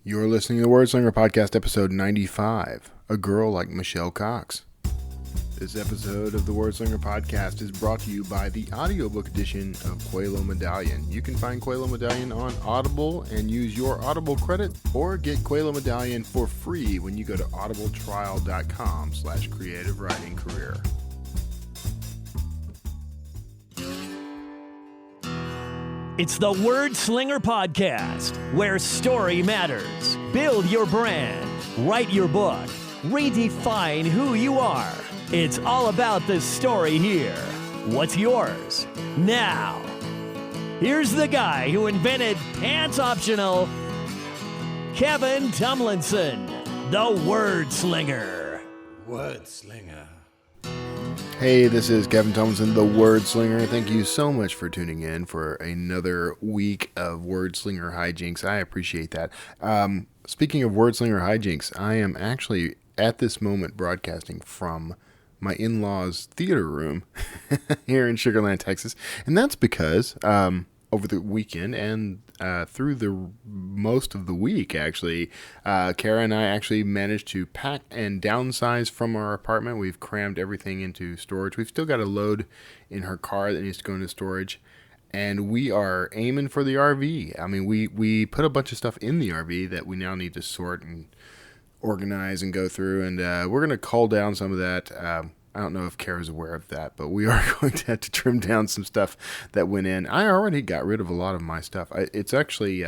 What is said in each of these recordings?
You're listening to the Wordslinger Podcast, episode 95, A Girl Like Michelle Cox. This episode of the Wordslinger Podcast is brought to you by the audiobook edition of Quelo Medallion. You can find Quelo Medallion on Audible and use your Audible credit, or get Quelo Medallion for free when you go to audibletrial.com/creative writing career. It's the Wordslinger Podcast, where story matters. Build your brand, write your book, redefine who you are. It's all about the story here. What's yours? Now, here's the guy who invented pants optional, Kevin Tomlinson, the Wordslinger. Wordslinger. Hey, this is Kevin Tomlinson, the Wordslinger. Thank you so much for tuning in for another week of Wordslinger hijinks. I appreciate that. Speaking of Wordslinger hijinks, I am actually at this moment broadcasting from my in-laws' theater room here in Sugar Land, Texas. And that's because over the weekend and through the most of the week, actually, Kara and I actually managed to pack and downsize from our apartment. We've crammed everything into storage. We've still got a load in her car that needs to go into storage. And we are aiming for the RV. I mean, we put a bunch of stuff in the RV that we now need to sort and organize and go through. And we're going to cull down some of that. I don't know if Kara's aware of that, but we are going to have to trim down some stuff that went in. I already got rid of a lot of my stuff. It's actually,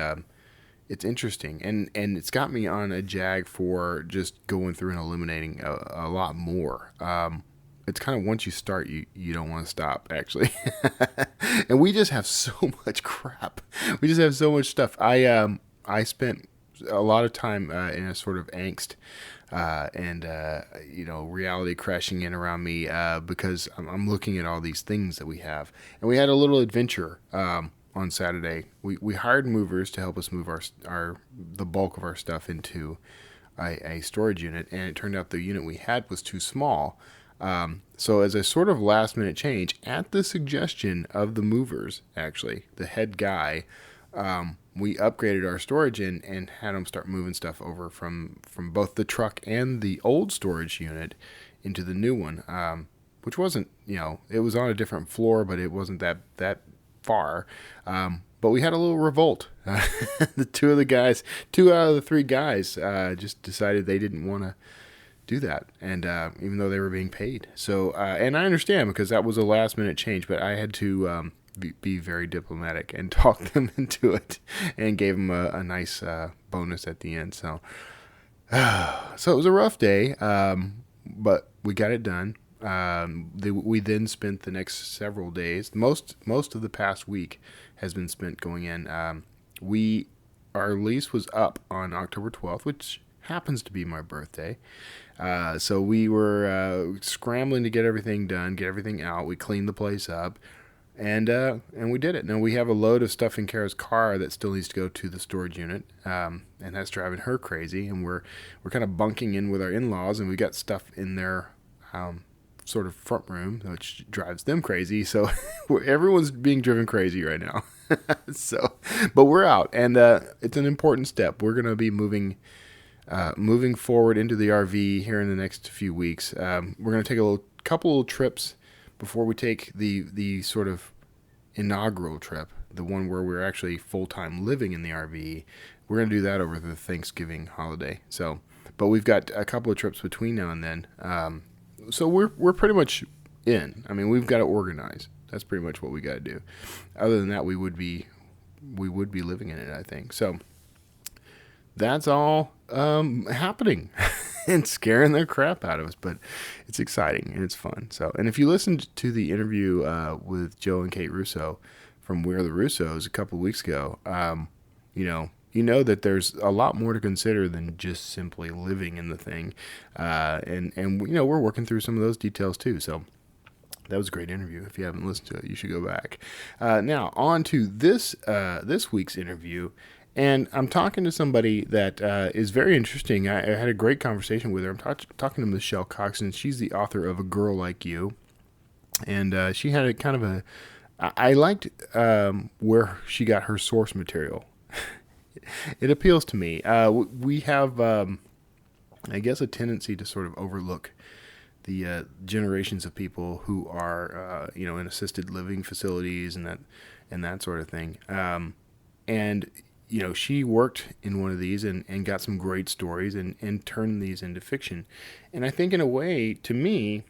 it's interesting, and it's got me on a jag for just going through and eliminating a lot more. It's kind of once you start, you don't want to stop, actually. And we just have so much crap. We just have so much stuff. I spent a lot of time in a sort of angst and reality crashing in around me because I'm looking at all these things that we have. And we had a little adventure on Saturday. We hired movers to help us move the bulk of our stuff into a storage unit, and it turned out the unit we had was too small. So as a sort of last minute change, at the suggestion of the movers, actually, the head guy, we upgraded our storage and had them start moving stuff over from both the truck and the old storage unit into the new one, which wasn't, it was on a different floor, but it wasn't that far. But we had a little revolt. Two out of the three guys just decided they didn't want to do that, and even though they were being paid. So, and I understand, because that was a last minute change, but I had to be very diplomatic and talk them into it, and gave them a nice bonus at the end. So it was a rough day, but we got it done. We then spent the next several days. Most of the past week has been spent going in. Our lease was up on October 12th, which happens to be my birthday. So we were scrambling to get everything done, get everything out. We cleaned the place up. And we did it. Now we have a load of stuff in Kara's car that still needs to go to the storage unit, and that's driving her crazy. And we're kind of bunking in with our in-laws, and we got stuff in their sort of front room, which drives them crazy. So everyone's being driven crazy right now. But we're out, and it's an important step. We're going to be moving forward into the RV here in the next few weeks. We're going to take a couple of trips before we take the sort of inaugural trip, the one where we're actually full-time living in the RV. We're going to do that over the Thanksgiving holiday. So, but we've got a couple of trips between now and then. So we're pretty much in. I mean, we've got to organize. That's pretty much what we got to do. Other than that, we would be living in it, I think. So that's all happening. And scaring the crap out of us, but it's exciting and it's fun. So, and if you listened to the interview with Joe and Kate Russo from We're the Russos a couple of weeks ago, you know that there's a lot more to consider than just simply living in the thing, and we're working through some of those details too. So that was a great interview. If you haven't listened to it, you should go back. Now on to this week's interview. And I'm talking to somebody that is very interesting. I had a great conversation with her. I'm talking to Michelle Cox, and she's the author of A Girl Like You. And she had I liked where she got her source material. it appeals to me. We have, I guess, a tendency to sort of overlook the generations of people who are, in assisted living facilities and that sort of thing. And she worked in one of these and got some great stories and turned these into fiction. And I think in a way, to me,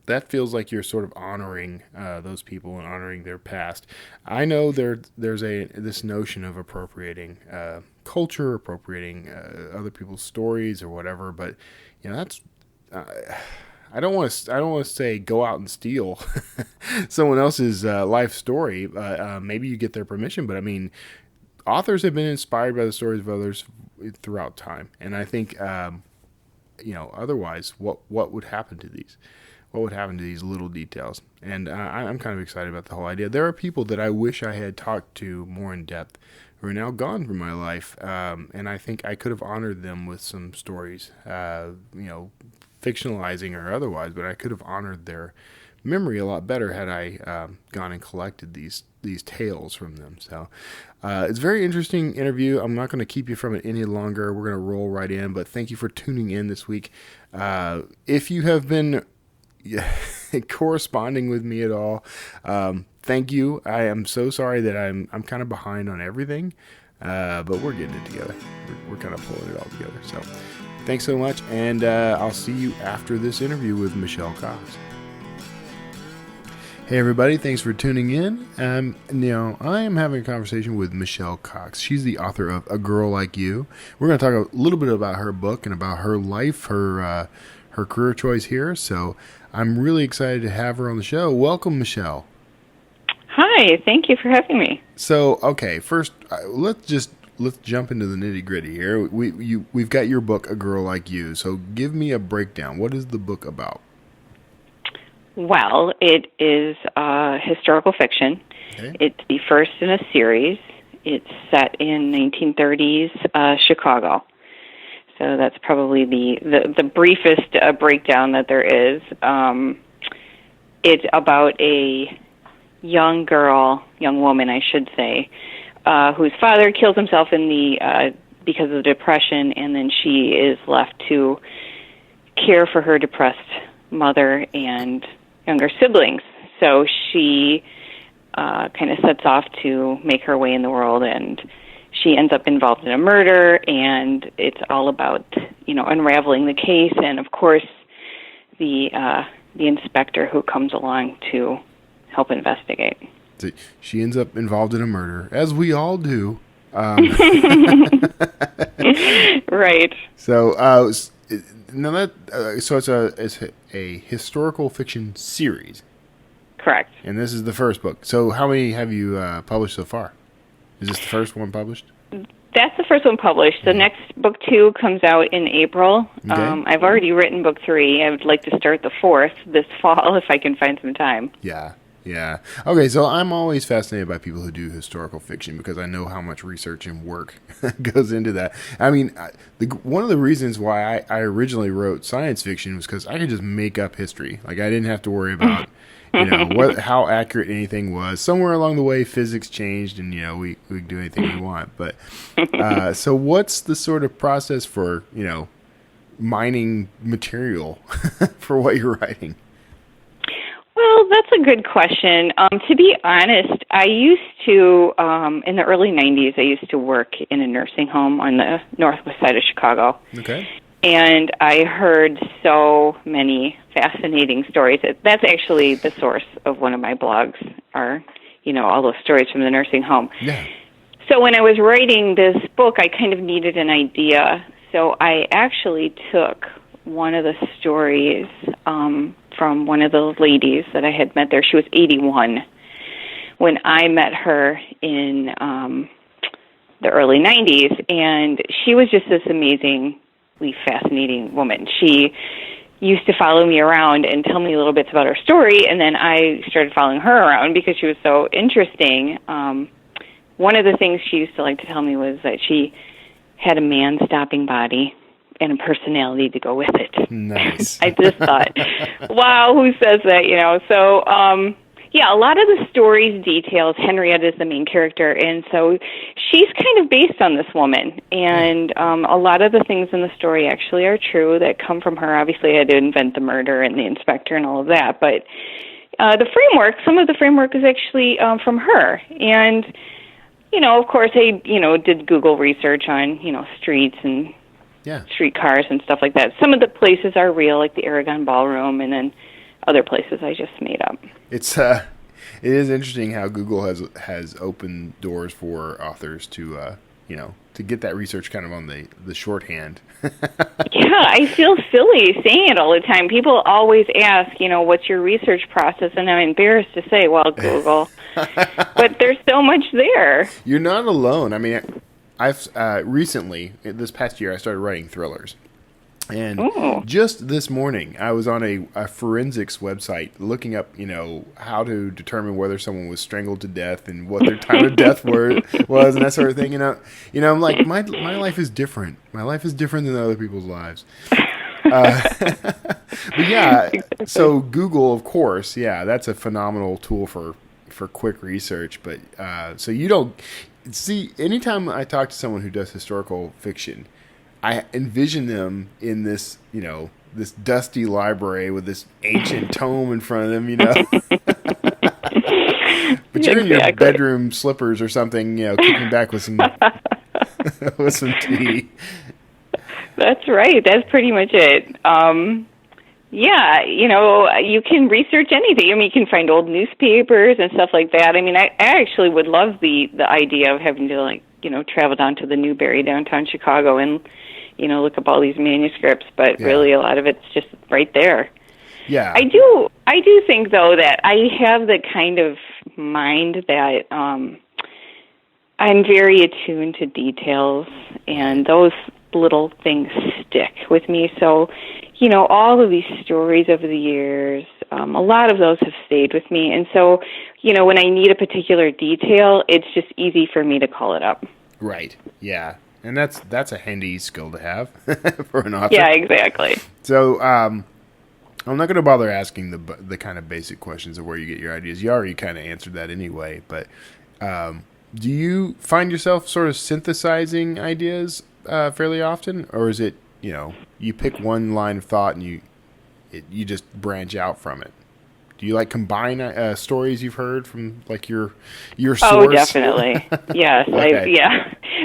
that feels like you're sort of honoring those people and honoring their past. I know there's this notion of appropriating culture, appropriating other people's stories or whatever, but that's I don't want to say go out and steal someone else's life story. Maybe you get their permission, but I mean, authors have been inspired by the stories of others throughout time, and I think otherwise, what would happen to these? What would happen to these little details? And I'm kind of excited about the whole idea. There are people that I wish I had talked to more in depth who are now gone from my life, and I think I could have honored them with some stories, fictionalizing or otherwise, but I could have honored their memory a lot better had I gone and collected these tales from them. So it's a very interesting interview. I'm not going to keep you from it any longer. We're going to roll right in, but thank you for tuning in this week. If you have been corresponding with me at all, thank you. I am so sorry that I'm kind of behind on everything, but we're getting it together. We're kind of pulling it all together. So thanks so much, and I'll see you after this interview with Michelle Cox. Hey everybody, thanks for tuning in. I am having a conversation with Michelle Cox. She's the author of A Girl Like You. We're going to talk a little bit about her book and about her life, her career choice here. So I'm really excited to have her on the show. Welcome, Michelle. Hi, thank you for having me. So, okay, first, let's jump into the nitty gritty here. We've got your book, A Girl Like You. So give me a breakdown. What is the book about? Well, it is historical fiction. Okay. It's the first in a series. It's set in 1930s Chicago. So that's probably the briefest breakdown that there is. It's about a young woman, I should say, whose father kills himself because of depression, and then she is left to care for her depressed mother and younger siblings. So she kind of sets off to make her way in the world, and she ends up involved in a murder, and it's all about, unraveling the case, and of course the inspector who comes along to help investigate. So she ends up involved in a murder, as we all do. Right. So now so it's a historical fiction series. Correct. And this is the first book. So how many have you published so far? Is this the first one published? That's the first one published. The next book 2 comes out in April. Okay. I've already written book 3. I would like to start the 4th this fall if I can find some time. Yeah. Okay, so I'm always fascinated by people who do historical fiction because I know how much research and work goes into that. I mean, one of the reasons why I originally wrote science fiction was because I could just make up history. Like, I didn't have to worry about how accurate anything was. Somewhere along the way, physics changed, and we can do anything we want. But so, what's the sort of process for mining material for what you're writing? Well, that's a good question. To be honest, I used to, in the early 90s, I used to work in a nursing home on the northwest side of Chicago. Okay. And I heard so many fascinating stories. That's actually the source of one of my blogs, are, all those stories from the nursing home. Yeah. So when I was writing this book, I kind of needed an idea. So I actually took one of the stories from one of the ladies that I had met there. She was 81 when I met her in the early 90s, and she was just this amazingly fascinating woman. She used to follow me around and tell me little bits about her story, and then I started following her around because she was so interesting. One of the things she used to like to tell me was that she had a man-stopping body and a personality to go with it. Nice. I just thought, wow, who says that, So, Yeah, a lot of the story's details, Henrietta is the main character, and so she's kind of based on this woman. And a lot of the things in the story actually are true that come from her. Obviously, I had to invent the murder and the inspector and all of that, but the framework, some of the framework is actually from her. And, of course, I, did Google research on, streets and streetcars and stuff like that. Some of the places are real, like the Aragon Ballroom, and then other places I just made up. It is interesting how Google has opened doors for authors to to get that research kind of on the shorthand. Yeah, I feel silly saying it all the time. People always ask, what's your research process, and I'm embarrassed to say, well, Google. But there's so much there. You're not alone. I mean, I've recently, this past year, I started writing thrillers. And just this morning, I was on a forensics website looking up, how to determine whether someone was strangled to death and what their time of death was and that sort of thing. I'm like, my life is different. My life is different than other people's lives. But yeah, so Google, of course, that's a phenomenal tool for quick research. But so you don't see, anytime I talk to someone who does historical fiction, I envision them in this, this dusty library with this ancient tome in front of them, But you're in your bedroom slippers or something, kicking back with some with some tea. That's right. That's pretty much it. You can research anything. I mean, you can find old newspapers and stuff like that. I mean, I actually would love the idea of having to, travel down to the Newberry, downtown Chicago, and look up all these manuscripts, but really a lot of it's just right there. Yeah. I do think, though, that I have the kind of mind that I'm very attuned to details, and those little things stick with me. So, all of these stories over the years, a lot of those have stayed with me. And so, when I need a particular detail, it's just easy for me to call it up. Right. Yeah. And that's a handy skill to have for an author. Yeah, exactly. So I'm not going to bother asking the kind of basic questions of where you get your ideas. You already kind of answered that anyway. But do you find yourself sort of synthesizing ideas fairly often, or is it you pick one line of thought and you just branch out from it? Do you combine stories you've heard from your source? Oh, definitely. Yes. Okay.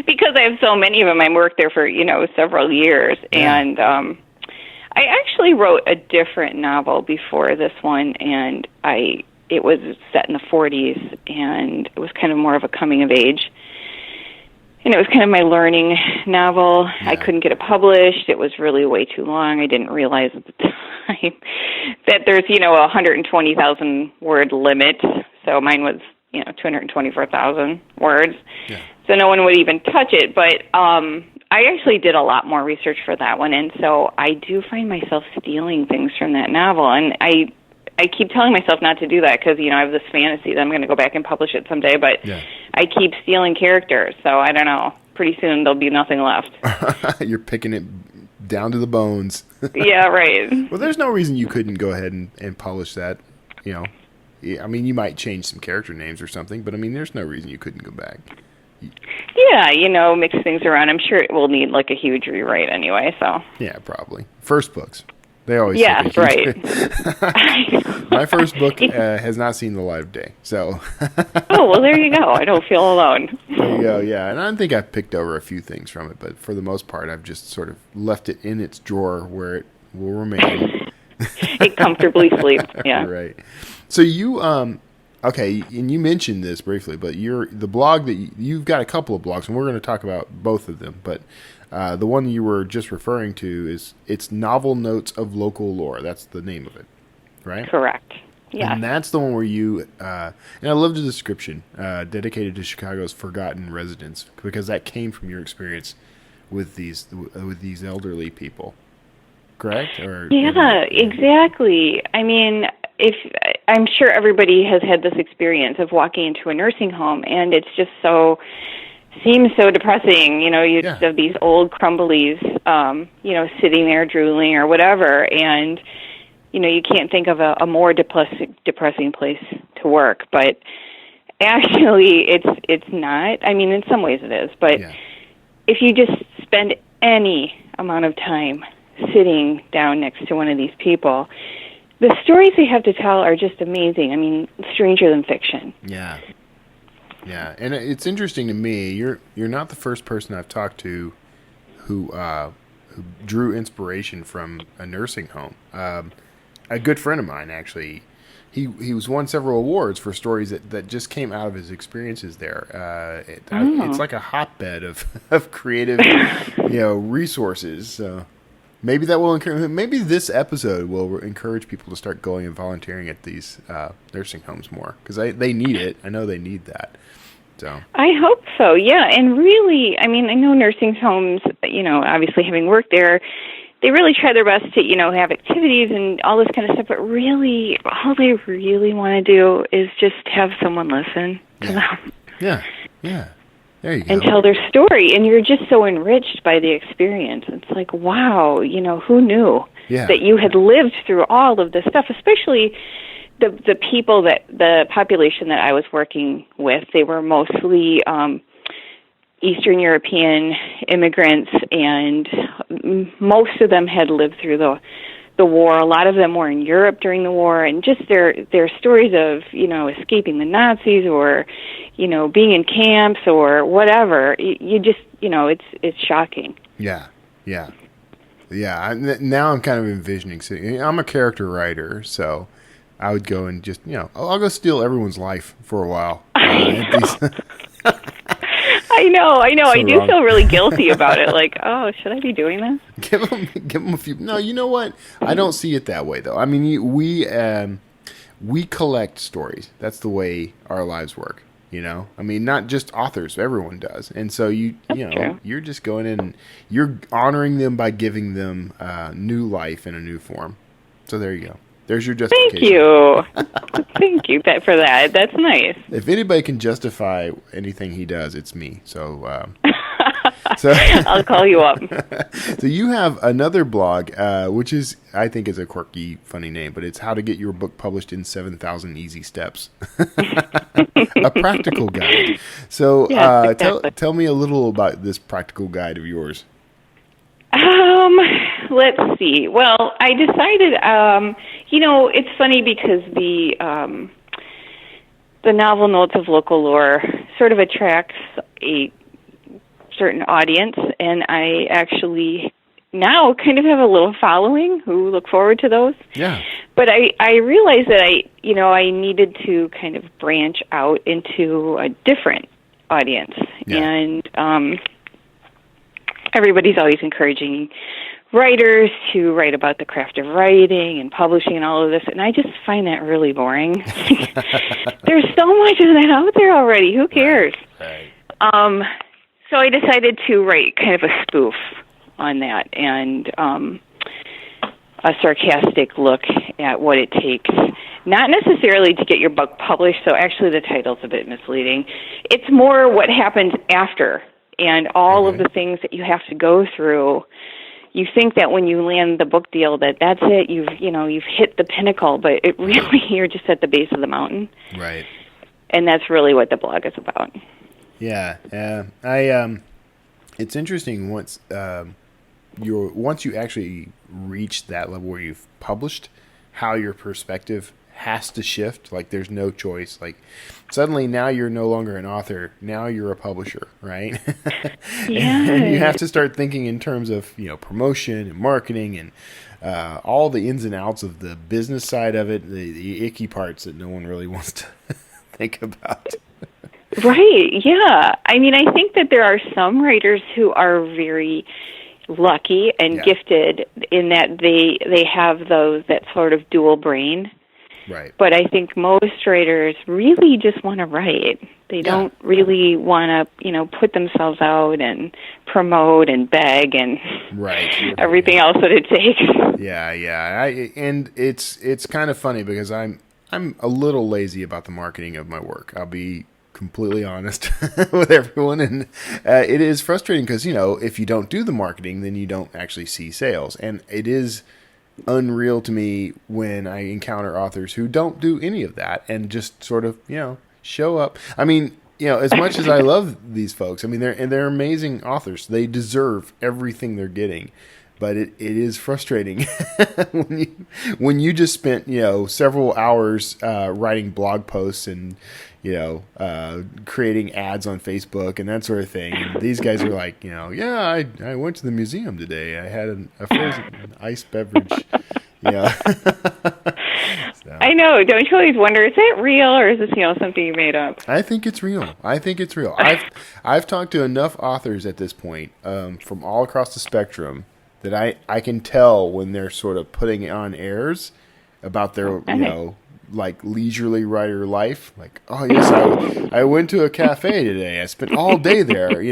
Because I have so many of them. I worked there for, several years. Yeah. And I actually wrote a different novel before this one, and it was set in the 40s, and it was kind of more of a coming of age. And it was kind of my learning novel. Yeah. I couldn't get it published. It was really way too long. I didn't realize at the time that there's, a 120,000 word limit. So mine was, 224,000 words. Yeah. So no one would even touch it. But I actually did a lot more research for that one. And so I do find myself stealing things from that novel. And I keep telling myself not to do that because, I have this fantasy that I'm going to go back and publish it someday, but I keep stealing characters, so I don't know. Pretty soon there'll be nothing left. You're picking it down to the bones. Yeah, right. Well, there's no reason you couldn't go ahead and publish that, I mean, you might change some character names or something, but, I mean, there's no reason you couldn't go back. Yeah, mix things around. I'm sure it will need, a huge rewrite anyway, so. Yeah, probably. First books. They always yes, right. My first book has not seen the light of day, so. Oh, well, there you go. I don't feel alone. There you go, yeah. And I think I've picked over a few things from it, but for the most part, I've just sort of left it in its drawer where it will remain. It comfortably sleeps, yeah. Right. So you, okay, and you mentioned this briefly, but the blog that you've got a couple of blogs, and we're going to talk about both of them, but the one you were just referring to it's Novel Notes of Local Lore. That's the name of it, right? Correct. Yeah. And that's the one where you and I love the description dedicated to Chicago's forgotten residents, because that came from your experience with these elderly people, correct? Yeah, exactly. I mean, I'm sure everybody has had this experience of walking into a nursing home, and it's just seems so depressing. You just have these old crumblies, sitting there drooling or whatever, and you can't think of a more depressing place to work, but actually it's not. I mean, in some ways it is, but if you just spend any amount of time sitting down next to one of these people, the stories they have to tell are just amazing. I mean, stranger than fiction. Yeah. Yeah, and it's interesting to me. You're not the first person I've talked to who drew inspiration from a nursing home. A good friend of mine, actually, he was won several awards for stories that just came out of his experiences there. It's like a hotbed of creative, resources. So maybe that will encourage. Maybe this episode will encourage people to start going and volunteering at these nursing homes more, because they need it. I know they need that. So I hope so. Yeah, and really, I mean, I know nursing homes. Obviously, having worked there, they really try their best to have activities and all this kind of stuff. But really, all they really want to do is just have someone listen to them. Yeah. There you go. And tell their story, and you're just so enriched by the experience. It's like, wow, who knew that you had lived through all of this stuff, especially the people the population that I was working with. They were mostly Eastern European immigrants, and most of them had lived through the war. A lot of them were in Europe during the war, and just their stories of escaping the Nazis, or being in camps or whatever. You just it's shocking. Yeah. Now I'm kind of envisioning. I'm a character writer, so I would go and just I'll go steal everyone's life for a while. I know. So I do wrong. feel really guilty about it. Like, oh, should I be doing this? Give them a few. No, you know what? I don't see it that way, though. I mean, we collect stories. That's the way our lives work. I mean, not just authors. Everyone does. And so you're just going in and you're honoring them by giving them new life in a new form. So there you go. There's your justification. Thank you. Thank you for that. That's nice. If anybody can justify anything he does, it's me. So I'll call you up. So you have another blog, which I think is a quirky, funny name, but it's How to Get Your Book Published in 7,000 Easy Steps. A practical guide. So exactly. tell me a little about this practical guide of yours. Let's see. Well, I decided, it's funny because the novel Notes of Local Lore sort of attracts a certain audience, and I actually now kind of have a little following who look forward to those. Yeah. But I realized that I needed to kind of branch out into a different audience. Yeah. And everybody's always encouraging writers to write about the craft of writing and publishing and all of this, and I just find that really boring. There's so much of that out there already. Who cares? Right. So I decided to write kind of a spoof on that, and a sarcastic look at what it takes, not necessarily to get your book published, so actually the title's a bit misleading. It's more what happens after, and all of the things that you have to go through. You think that when you land the book deal that's it, you've hit the pinnacle, but it really, you're just at the base of the mountain. Right. And that's really what the blog is about. Yeah. It's interesting once you actually reach that level where you've published, how your perspective has to shift. Like, there's no choice. Like, suddenly now you're no longer an author. Now you're a publisher, right? Yeah. And you have to start thinking in terms of, promotion and marketing and all the ins and outs of the business side of it, the icky parts that no one really wants to think about. Right, yeah. I mean, I think that there are some writers who are very lucky and gifted in that they have that sort of dual brain. Right. But I think most writers really just want to write. They don't really want to, put themselves out and promote and beg and everything else that it takes. Yeah. And it's kind of funny because I'm a little lazy about the marketing of my work. I'll be completely honest with everyone, and it is frustrating because if you don't do the marketing, then you don't actually see sales, and it is unreal to me when I encounter authors who don't do any of that and just sort of, show up. I mean, as much as I love these folks, I mean, they're amazing authors. They deserve everything they're getting. But it is frustrating when you just spent, several hours writing blog posts and, creating ads on Facebook and that sort of thing. And these guys are like, yeah, I went to the museum today. I had a frozen ice beverage. So. I know. Don't you always wonder, is it real or is this, something you made up? I think it's real. I've talked to enough authors at this point from all across the spectrum that I can tell when they're sort of putting on airs about their, like leisurely writer life. Like, oh yes, I went to a cafe today. I spent all day there,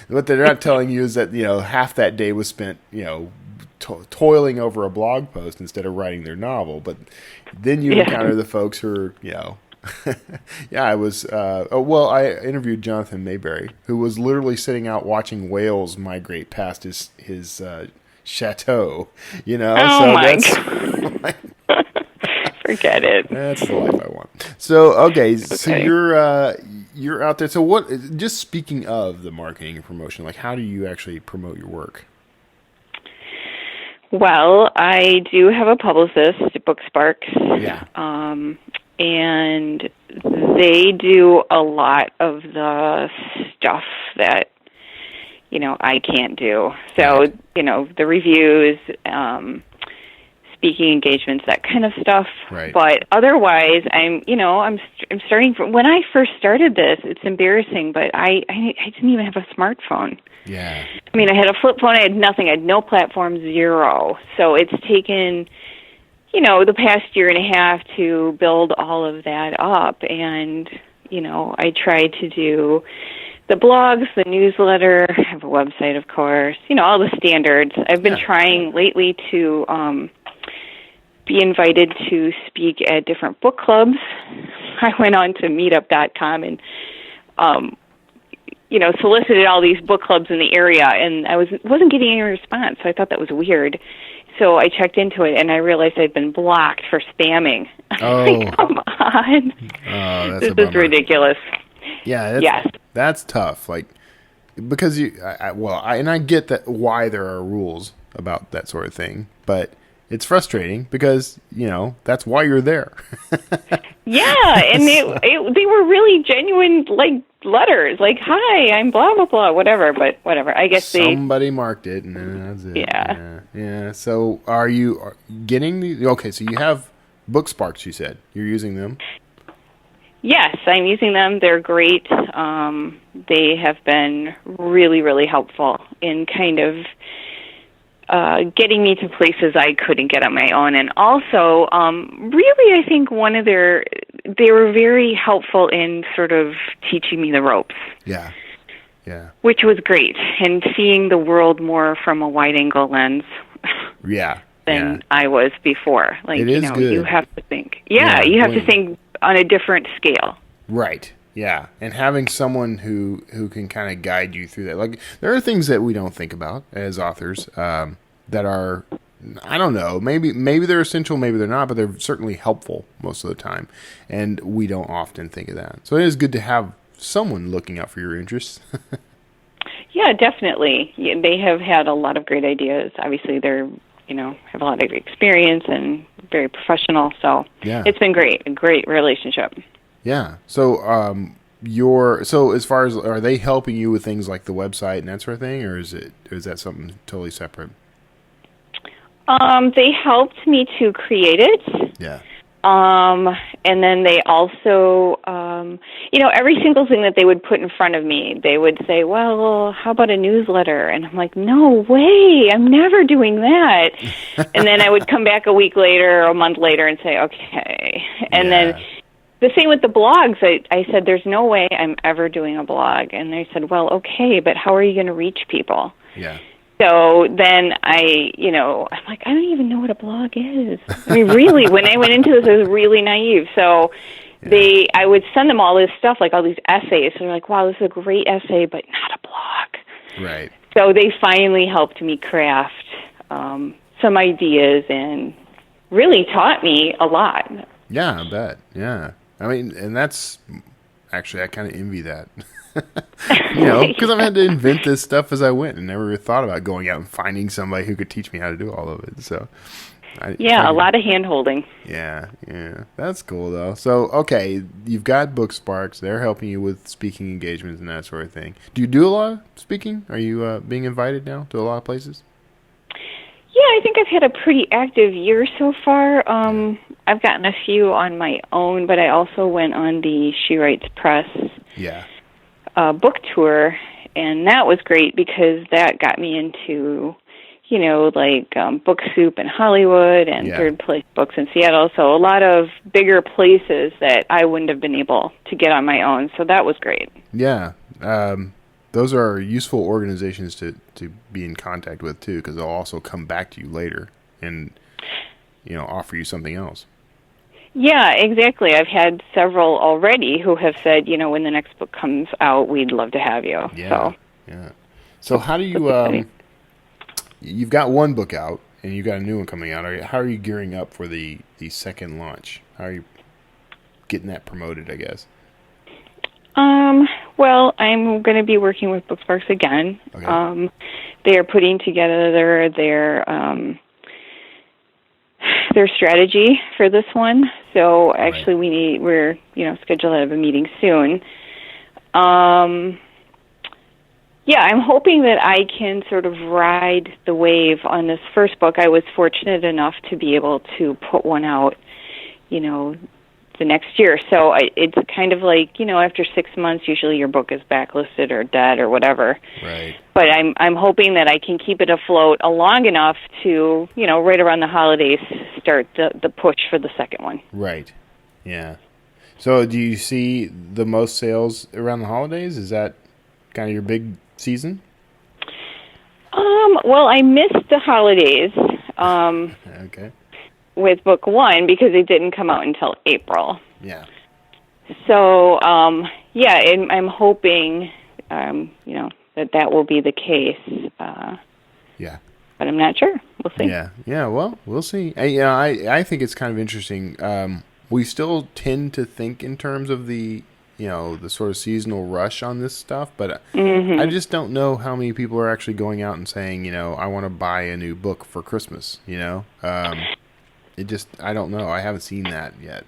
What they're not telling you is that, half that day was spent, toiling over a blog post instead of writing their novel. But then you encounter the folks who are, I was, I interviewed Jonathan Mayberry, who was literally sitting out watching whales migrate past his chateau, Oh, so my God. Forget it. That's the life I want. So, okay. So you're out there. So what, just speaking of the marketing and promotion, like how do you actually promote your work? Well, I do have a publicist, BookSparks. Yeah. And they do a lot of the stuff that, I can't do. So, the reviews, speaking engagements, that kind of stuff. Right. But otherwise, I'm starting from, when I first started this, it's embarrassing, but I didn't even have a smartphone. Yeah. I mean, I had a flip phone, I had nothing, I had no platform, zero. So it's taken, the past year and a half to build all of that up. And, I tried to do the blogs, the newsletter, I have a website, of course, all the standards. I've been trying lately to be invited to speak at different book clubs. I went on to meetup.com and, solicited all these book clubs in the area, and I wasn't getting any response, so I thought that was weird. So I checked into it, and I realized I'd been blocked for spamming. Oh. Come on. Oh, this is ridiculous. Yeah, that's tough. Like, because I get that why there are rules about that sort of thing, but it's frustrating because, that's why you're there. Yeah, and they were really genuine, like, letters, like, hi, I'm blah, blah, blah, whatever, but whatever. I guess somebody marked it, and then that's it. Yeah. So are you getting okay, so you have BookSparks, you said. You're using them? Yes, I'm using them. They're great. They have been really, really helpful in kind of getting me to places I couldn't get on my own. And also, really, I think they were very helpful in sort of teaching me the ropes. Yeah. Which was great. And seeing the world more from a wide-angle lens. Yeah. Than I was before. Like, it is good. You have to think. Yeah, you have to think on a different scale. Right. Yeah, and having someone who can kind of guide you through that. Like, there are things that we don't think about as authors that are, I don't know, maybe they're essential, maybe they're not, but they're certainly helpful most of the time, and we don't often think of that. So it is good to have someone looking out for your interests. Yeah, definitely. They have had a lot of great ideas. Obviously, they're have a lot of experience and very professional. So It's been great, a great relationship. Yeah. So so as far as, are they helping you with things like the website and that sort of thing, or is that something totally separate? They helped me to create it. Yeah. And then they also, every single thing that they would put in front of me, they would say, well, how about a newsletter? And I'm like, no way, I'm never doing that. And then I would come back a week later or a month later and say, okay. And then the same with the blogs. I said, there's no way I'm ever doing a blog. And they said, well, okay, but how are you going to reach people? Yeah. So then I'm like, I don't even know what a blog is. I mean, really, when I went into this, I was really naive. So I would send them all this stuff, like all these essays. And they're like, wow, this is a great essay, but not a blog. Right. So they finally helped me craft some ideas and really taught me a lot. Yeah, I bet. Yeah. I mean, and that's actually, I kind of envy that. Because I've had to invent this stuff as I went and never thought about going out and finding somebody who could teach me how to do all of it. So, a lot of hand-holding. Yeah. That's cool, though. So, okay, you've got Book Sparks. They're helping you with speaking engagements and that sort of thing. Do you do a lot of speaking? Are you being invited now to a lot of places? Yeah, I think I've had a pretty active year so far. I've gotten a few on my own, but I also went on the She Writes Press book tour, and that was great because that got me into, Book Soup in Hollywood and Third Place Books in Seattle. So a lot of bigger places that I wouldn't have been able to get on my own. So that was great. Yeah. Those are useful organizations to be in contact with, too, because they'll also come back to you later and, offer you something else. Yeah, exactly. I've had several already who have said, when the next book comes out, we'd love to have you. Yeah. So how do you, you've got one book out and you've got a new one coming out. How are you gearing up for the second launch? How are you getting that promoted, I guess? Well, I'm going to be working with Book Sparks again. Okay. They are putting together their strategy for this one. So actually, we're scheduled to have a meeting soon. I'm hoping that I can sort of ride the wave on this first book. I was fortunate enough to be able to put one out, the next year. So it's kind of like, after 6 months, usually your book is backlisted or dead or whatever. Right. But I'm hoping that I can keep it afloat long enough to, right around the holidays, start the push for the second one. Right. Yeah. So do you see the most sales around the holidays? Is that kind of your big season? Well, I missed the holidays. Okay. With book one because it didn't come out until April. Yeah. So, and I'm hoping, that will be the case. Yeah. But I'm not sure. We'll see. Yeah. Well, we'll see. I think it's kind of interesting. We still tend to think in terms of the sort of seasonal rush on this stuff, but I just don't know how many people are actually going out and saying, I want to buy a new book for Christmas. I don't know. I haven't seen that yet.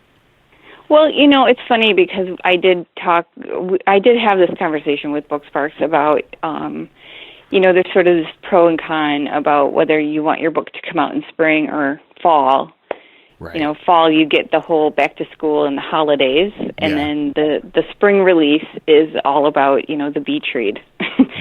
Well, it's funny because I did have this conversation with Book Sparks about, there's sort of this pro and con about whether you want your book to come out in spring or fall. Right. Fall you get the whole back to school and the holidays, and then the spring release is all about, the beach read.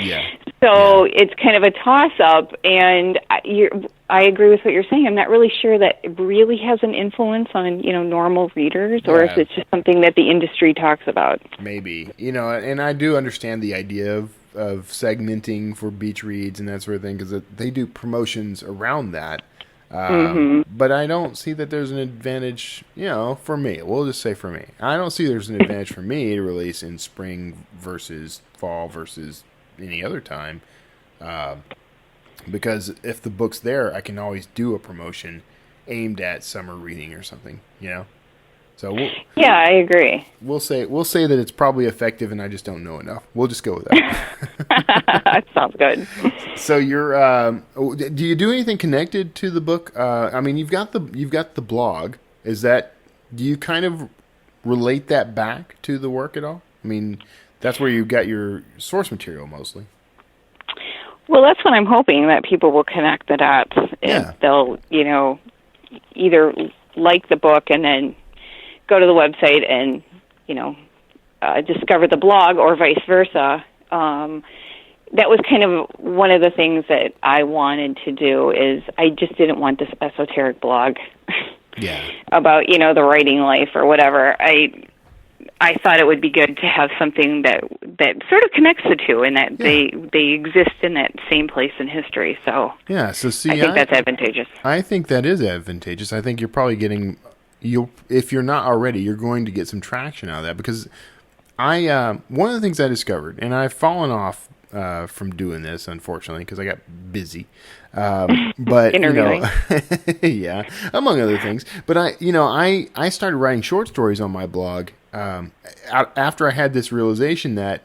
Yeah. So it's kind of a toss-up, and I agree with what you're saying. I'm not really sure that it really has an influence on, normal readers, or if it's just something that the industry talks about. Maybe. And I do understand the idea of segmenting for beach reads and that sort of thing, because they do promotions around that. But I don't see that there's an advantage, for me. We'll just say for me. I don't see there's an advantage for me to release in spring versus fall versus any other time. Because if the book's there, I can always do a promotion aimed at summer reading or something, So I agree. We'll say that it's probably effective, and I just don't know enough. We'll just go with that. That sounds good. So you're do you do anything connected to the book? You've got the blog. Do you kind of relate that back to the work at all? That's where you got your source material mostly. Well, that's what I'm hoping, that people will connect the dots. Yeah. They'll, either like the book and then go to the website and, discover the blog, or vice versa. That was kind of one of the things that I wanted to do. Is I just didn't want this esoteric blog about, the writing life or whatever. I thought it would be good to have something that sort of connects the two, and that they exist in that same place in history. So see, I think that's advantageous. I think that is advantageous. I think you're probably if you're not already, you're going to get some traction out of that, because one of the things I discovered, and I've fallen off from doing this, unfortunately, because I got busy. But Interviewing. yeah, among other things. But I started writing short stories on my blog after I had this realization that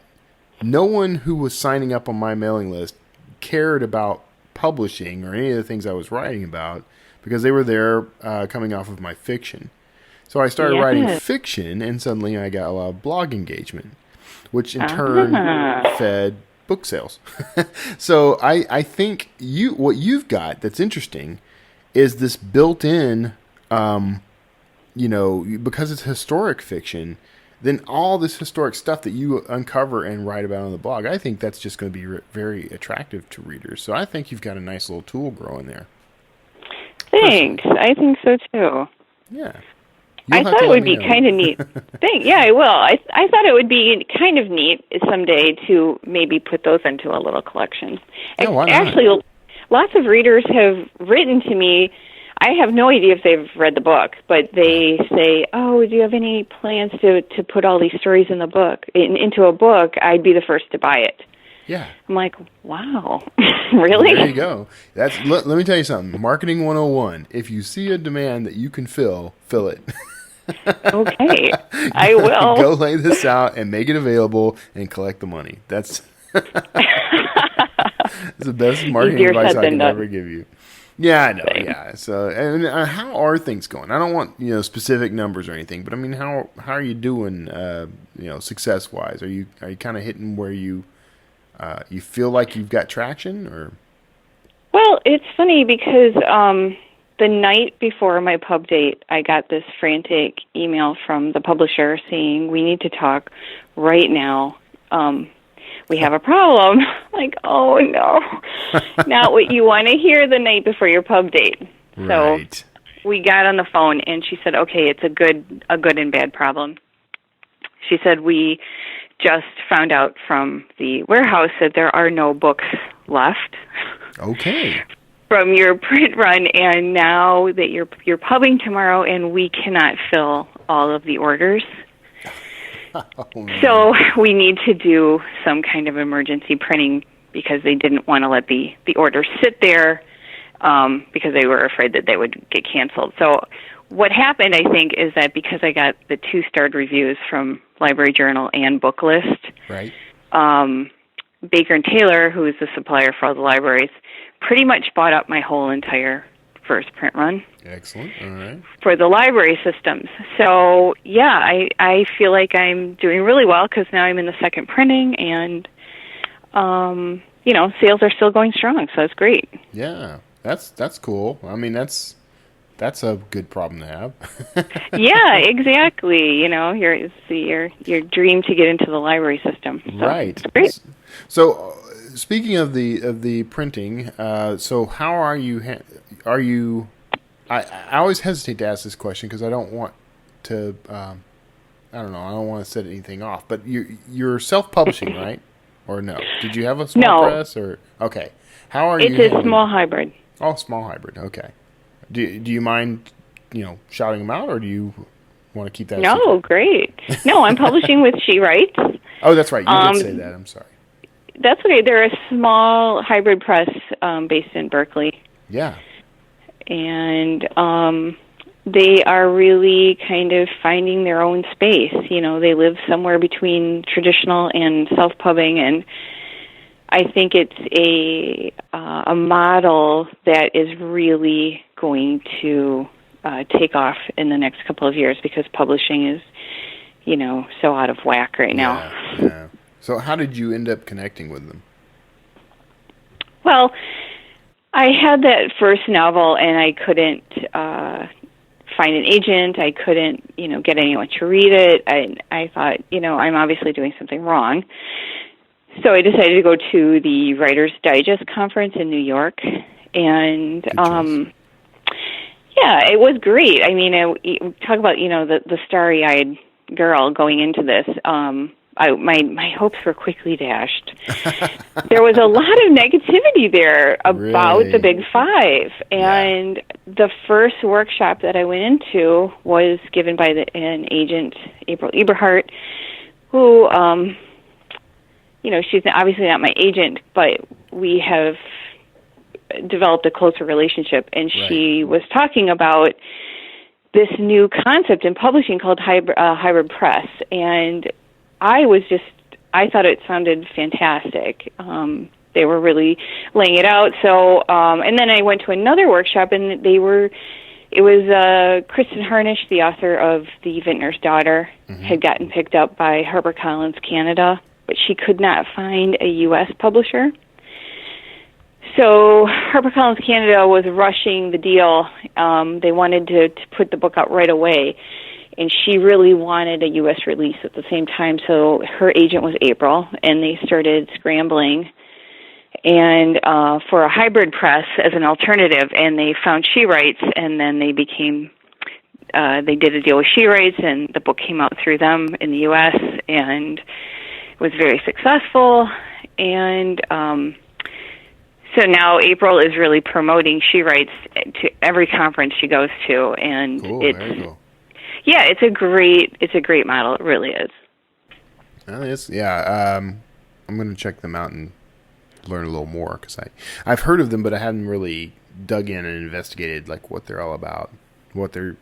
no one who was signing up on my mailing list cared about publishing or any of the things I was writing about because they were there coming off of my fiction. So I started writing fiction, and suddenly I got a lot of blog engagement, which in turn fed book sales. So I think what you've got that's interesting is this built-in, because it's historic fiction, then all this historic stuff that you uncover and write about on the blog, I think that's just going to be very attractive to readers. So I think you've got a nice little tool growing there. Thanks. I think so too. Yeah. I thought it would be kind of neat. Yeah, I will. I thought it would be kind of neat someday to maybe put those into a little collection. Yeah, why not? Actually, lots of readers have written to me. I have no idea if they've read the book, but they say, "Oh, do you have any plans to put all these stories in the book into a book? I'd be the first to buy it." Yeah. I'm like, wow, really? There you go. Let me tell you something. Marketing 101. If you see a demand that you can fill it. Okay, I will. Go lay this out and make it available and collect the money. That's the best marketing Easier advice said I than can done. ever give you. Yeah, I know. Same. Yeah. So, and how are things going? I don't want specific numbers or anything, but I mean, how are you doing? Success wise, are you kind of hitting where you feel like you've got traction, or? Well, it's funny because the night before my pub date, I got this frantic email from the publisher saying, "We need to talk right now. We have a problem." Like, oh no, not what you want to hear the night before your pub date. Right. So we got on the phone, and she said, "Okay, it's a good and bad problem." She said, "We just found out from the warehouse that there are no books left." Okay. From your print run, and now that you're pubbing tomorrow, and we cannot fill all of the orders. So we need to do some kind of emergency printing because they didn't want to let the orders sit there because they were afraid that they would get canceled. So what happened, I think, is that because I got the 2-starred reviews from Library Journal and Book List, right. Baker and Taylor, who is the supplier for all the libraries, pretty much bought up my whole entire first print run. Excellent. All right. For the library systems. So, yeah, I feel like I'm doing really well because now I'm in the second printing, and, sales are still going strong, so that's great. Yeah, that's cool. I mean, that's a good problem to have. Yeah, exactly. Your dream to get into the library system. So, right. Great. So, speaking of the printing, so how are you? Are you? I always hesitate to ask this question because I don't want to. I don't know. I don't want to set anything off. But you're self-publishing, right? Or no? Did you have a small press? Or okay. How are you? It's a small hybrid. Oh, small hybrid. Okay. Do you mind, shouting them out, or do you want to keep that? No, secret? great. No, I'm publishing with She Writes. Oh, that's right. You did say that. I'm sorry. That's okay. They're a small hybrid press based in Berkeley. Yeah. And they are really kind of finding their own space. They live somewhere between traditional and self-pubbing, and I think it's a model that is really going to take off in the next couple of years because publishing is, so out of whack right now. Yeah. So how did you end up connecting with them? Well, I had that first novel, and I couldn't find an agent. I couldn't, get anyone to read it. I thought, I'm obviously doing something wrong. So I decided to go to the Writer's Digest conference in New York, and yeah, it was great. I mean, talk about the starry-eyed girl going into this. My hopes were quickly dashed. There was a lot of negativity there about Really? the Big Five, and the first workshop that I went into was given by an agent, April Eberhardt, who she's obviously not my agent, but we have developed a closer relationship. And she was talking about this new concept in publishing called hybrid press. And I thought it sounded fantastic. They were really laying it out. So, and then I went to another workshop, and it was Kristen Harnish, the author of The Vintner's Daughter, had gotten picked up by HarperCollins Canada, but she could not find a U.S. publisher. So HarperCollins Canada was rushing the deal. They wanted to put the book out right away, and she really wanted a U.S. release at the same time. So her agent was April, and they started scrambling and for a hybrid press as an alternative, and they found She Writes, and then they did a deal with She Writes, and the book came out through them in the U.S. and was very successful. And so now April is really promoting She Writes to every conference she goes to, and very cool. Yeah, it's a great model. It really is. I'm going to check them out and learn a little more, because I've heard of them, but I hadn't really dug in and investigated like what they're all about, what their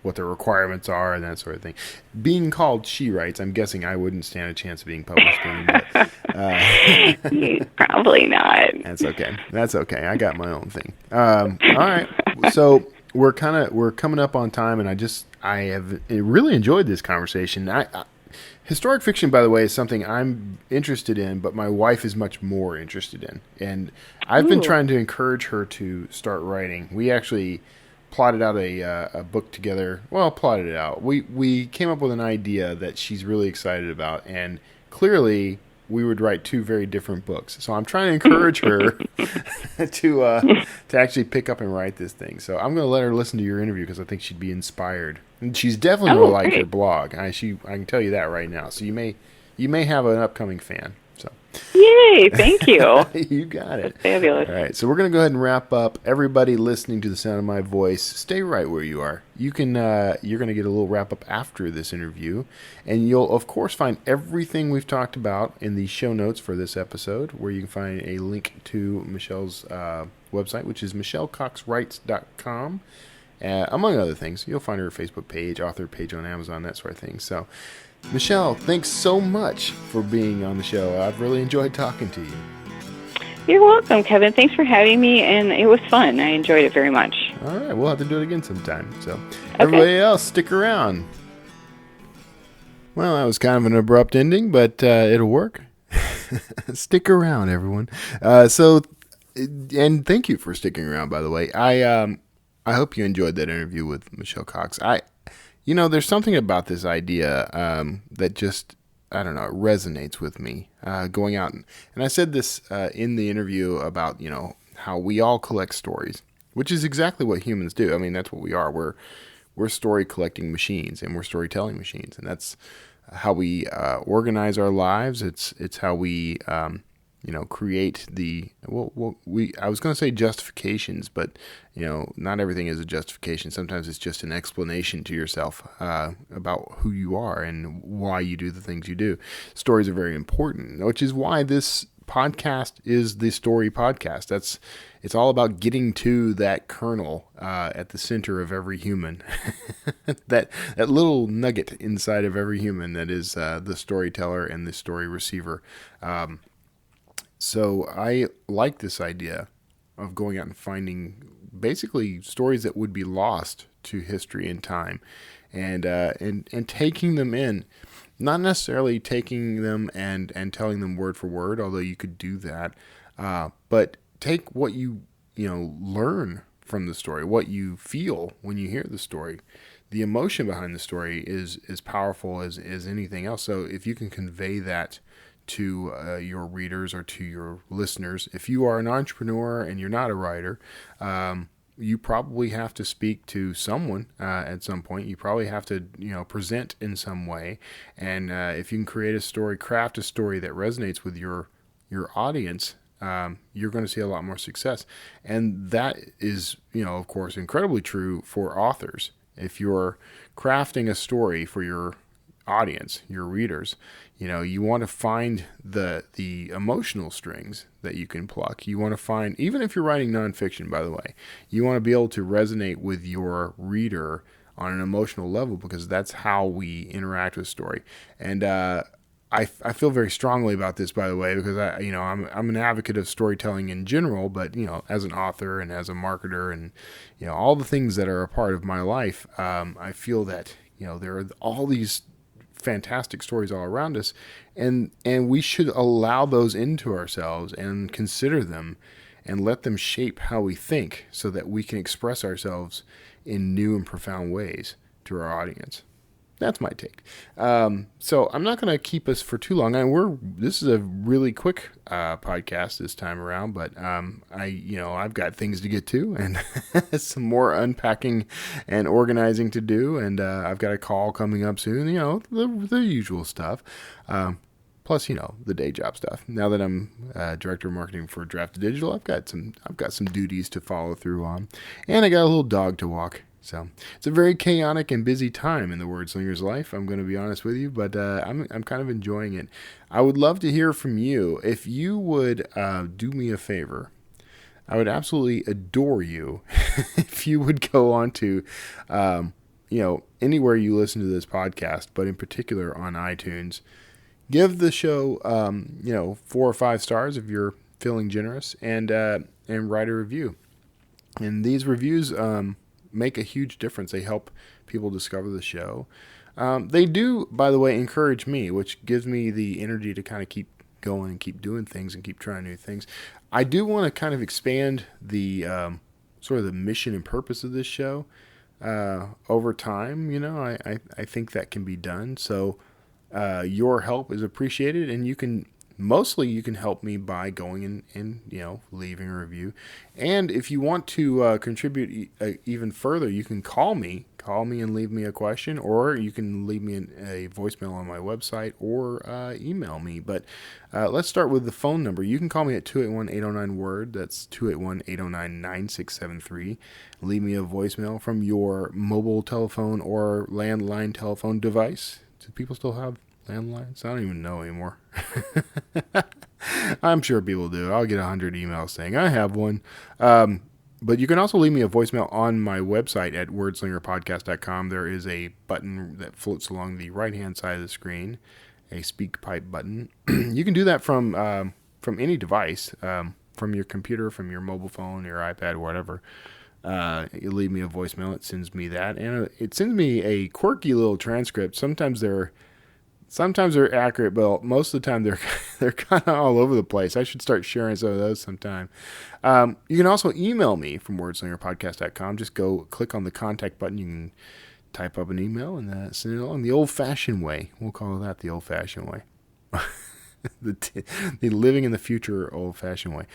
requirements are, and that sort of thing. Being called She Writes, I'm guessing I wouldn't stand a chance of being published in, but probably not. That's okay. I got my own thing. All right, so we're coming up on time, and I have really enjoyed this conversation. Historic fiction, by the way, is something I'm interested in, but my wife is much more interested in. And I've been trying to encourage her to start writing. We actually plotted out a book together. Well, plotted it out. We came up with an idea that she's really excited about, and clearly we would write two very different books. So I'm trying to encourage her to actually pick up and write this thing. So I'm going to let her listen to your interview, because I think she'd be inspired. And she's definitely going to like your blog. I can tell you that right now. So you may have an upcoming fan. So yay! Thank you. You got it. That's fabulous. All right, so we're going to go ahead and wrap up. Everybody listening to the sound of my voice, stay right where you are. You're going to get a little wrap up after this interview, and you'll of course find everything we've talked about in the show notes for this episode, where you can find a link to Michelle's website, which is michellecoxwrites.com. Among other things, you'll find her Facebook page, author page on Amazon, that sort of thing. So, Michelle, thanks so much for being on the show. I've really enjoyed talking to you. You're welcome, Kevin. Thanks for having me, and it was fun. I enjoyed it very much. All right, we'll have to do it again sometime. So, everybody else, stick around. Well, that was kind of an abrupt ending, but it'll work. Stick around, everyone. And thank you for sticking around, by the way. I hope you enjoyed that interview with Michelle Cox. There's something about this idea that just, I don't know, it resonates with me. Going out, and I said this in the interview about, how we all collect stories, which is exactly what humans do. I mean, that's what we are. We're story collecting machines, and we're storytelling machines, and that's how we organize our lives. It's how we create I was going to say justifications, but, not everything is a justification. Sometimes it's just an explanation to yourself about who you are and why you do the things you do. Stories are very important, which is why this podcast is the story podcast. It's all about getting to that kernel at the center of every human, that little nugget inside of every human that is the storyteller and the story receiver. So I like this idea of going out and finding basically stories that would be lost to history and time, and taking them in, not necessarily taking them and telling them word for word, although you could do that, but take what you learn from the story, what you feel when you hear the story. The emotion behind the story is as powerful as anything else. So if you can convey that to your readers or to your listeners. If you are an entrepreneur and you're not a writer, you probably have to speak to someone at some point. You probably have to, present in some way. And if you can create a story, craft a story that resonates with your audience, you're going to see a lot more success. And that is, of course, incredibly true for authors. If you're crafting a story for your audience, your readers. You want to find the emotional strings that you can pluck. You want to find, even if you're writing nonfiction, by the way, you want to be able to resonate with your reader on an emotional level, because that's how we interact with story. And I feel very strongly about this, by the way, because I'm an advocate of storytelling in general, but as an author and as a marketer and all the things that are a part of my life, I feel that there are all these fantastic stories all around us, and we should allow those into ourselves and consider them and let them shape how we think, so that we can express ourselves in new and profound ways to our audience. That's my take. So I'm not going to keep us for too long. This is a really quick podcast this time around, but I've got things to get to and some more unpacking and organizing to do, and I've got a call coming up soon. The usual stuff. Plus, the day job stuff. Now that I'm director of marketing for Draft Digital, I've got some duties to follow through on, and I got a little dog to walk. So it's a very chaotic and busy time in the Word Slinger's life, I'm going to be honest with you, but I'm kind of enjoying it. I would love to hear from you. If you would do me a favor, I would absolutely adore you if you would go on to, anywhere you listen to this podcast, but in particular on iTunes. Give the show, 4 or 5 stars if you're feeling generous, and write a review. And these reviews make a huge difference. They help people discover the show. They do, by the way, encourage me, which gives me the energy to kind of keep going and keep doing things and keep trying new things. I do want to kind of expand the sort of the mission and purpose of this show over time. I think that can be done. So your help is appreciated, and you can help me by going and leaving a review. And if you want to contribute even further, you can call me and leave me a question, or you can leave me a voicemail on my website, or email me. But let's start with the phone number. You can call me at 281-809-WORD. That's 281-809-9673. Leave me a voicemail from your mobile telephone or landline telephone device. Do people still have landlines? I don't even know anymore. I'm sure people do. I'll get 100 emails saying I have one. But you can also leave me a voicemail on my website at wordslingerpodcast.com. There is a button that floats along the right-hand side of the screen, a speak pipe button. You can do that from any device, from your computer, from your mobile phone, your iPad, whatever. You leave me a voicemail, it sends me that, and it sends me a quirky little transcript. Sometimes they're accurate, but most of the time they're kind of all over the place. I should start sharing some of those sometime. You can also email me from wordslingerpodcast.com. Just go click on the contact button. You can type up an email and send it along the old-fashioned way. We'll call that the old-fashioned way. the living in the future old-fashioned way.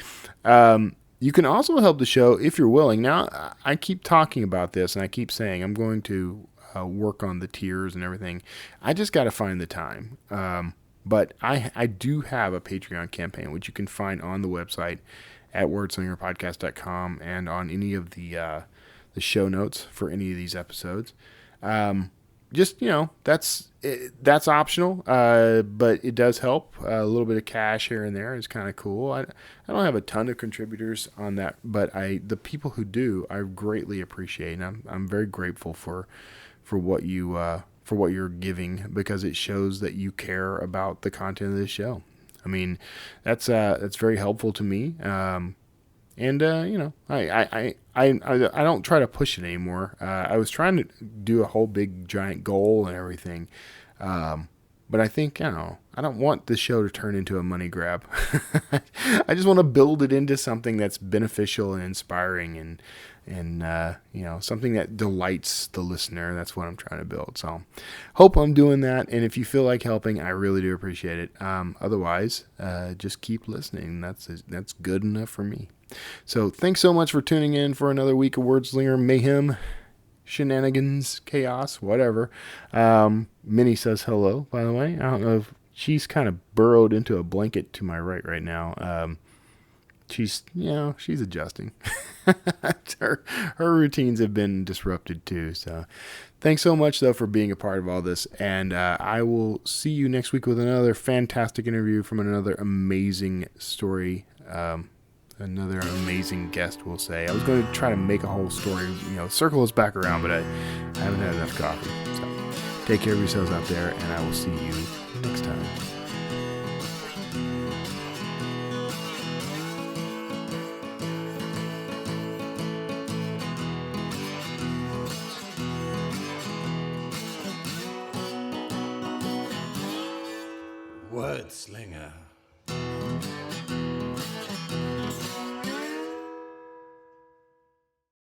You can also help the show if you're willing. Now, I keep talking about this, and I keep saying I'm going to work on the tiers and everything. I just got to find the time. But I do have a Patreon campaign, which you can find on the website at wordslingerpodcast.com and on any of the show notes for any of these episodes. That's optional, but it does help. A little bit of cash here and there is kind of cool. I don't have a ton of contributors on that, but the people who do, I greatly appreciate, and I'm very grateful for what you're giving, because it shows that you care about the content of this show. I mean, that's very helpful to me. I don't try to push it anymore. I was trying to do a whole big giant goal and everything. But I think, I don't want the show to turn into a money grab. I just want to build it into something that's beneficial and inspiring and something that delights the listener. That's what I'm trying to build. So hope I'm doing that. And if you feel like helping, I really do appreciate it. Otherwise, just keep listening. That's good enough for me. So thanks so much for tuning in for another week of Wordslinger mayhem, shenanigans, chaos, whatever. Minnie says hello, by the way. I don't know if she's kind of burrowed into a blanket to my right now. she's adjusting. her routines have been disrupted too. So thanks so much though for being a part of all this. And I will see you next week with another fantastic interview from another amazing story. Another amazing guest, we'll say. I was going to try to make a whole story, circle us back around, but I haven't had enough coffee. So take care of yourselves out there, and I will see you next time. Word Slinger.